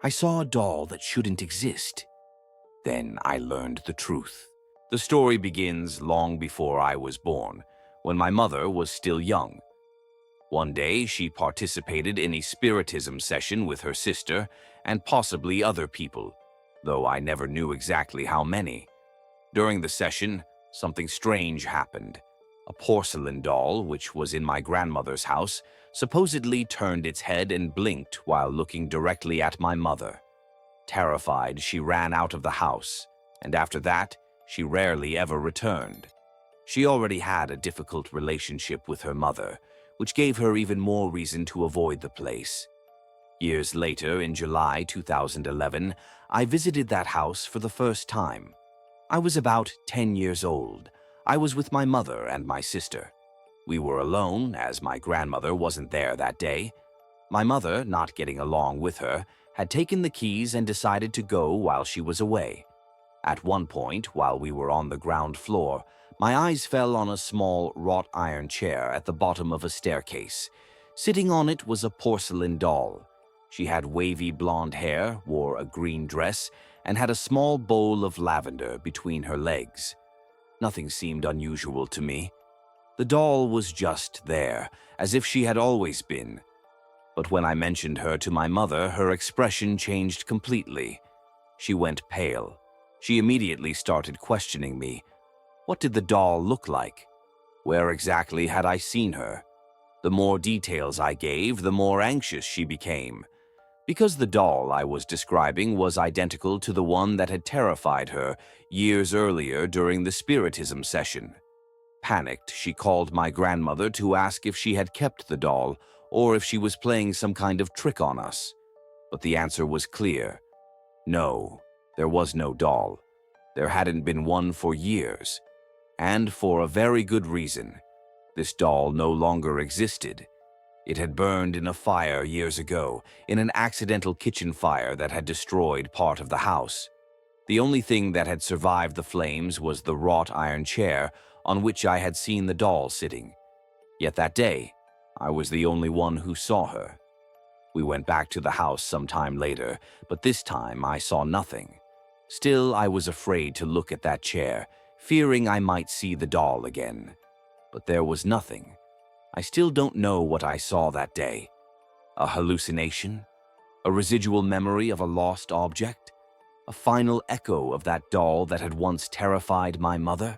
I saw a doll that shouldn't exist. Then I learned the truth. The story begins long before I was born, when my mother was still young. One day, she participated in a spiritism session with her sister and possibly other people, though I never knew exactly how many. During the session, something strange happened. A porcelain doll, which was in my grandmother's house, supposedly turned its head and blinked while looking directly at my mother. Terrified, she ran out of the house, and after that, she rarely ever returned. She already had a difficult relationship with her mother, which gave her even more reason to avoid the place. Years later, in July 2011, I visited that house for the first time. I was about 10 years old. I was with my mother and my sister. We were alone, as my grandmother wasn't there that day. My mother, not getting along with her, had taken the keys and decided to go while she was away. At one point, while we were on the ground floor, my eyes fell on a small wrought iron chair at the bottom of a staircase. Sitting on it was a porcelain doll. She had wavy blonde hair, wore a green dress, and had a small bowl of lavender between her legs. Nothing seemed unusual to me. The doll was just there, as if she had always been. But when I mentioned her to my mother, her expression changed completely. She went pale. She immediately started questioning me. What did the doll look like? Where exactly had I seen her? The more details I gave, the more anxious she became. Because the doll I was describing was identical to the one that had terrified her years earlier during the spiritism session. Panicked, she called my grandmother to ask if she had kept the doll or if she was playing some kind of trick on us. But the answer was clear. No, there was no doll. There hadn't been one for years. And for a very good reason. This doll no longer existed. It had burned in a fire years ago, in an accidental kitchen fire that had destroyed part of the house. The only thing that had survived the flames was the wrought iron chair on which I had seen the doll sitting. Yet that day, I was the only one who saw her. We went back to the house some time later, but this time I saw nothing. Still, I was afraid to look at that chair, fearing I might see the doll again. But there was nothing. I still don't know what I saw that day. A hallucination? A residual memory of a lost object? A final echo of that doll that had once terrified my mother?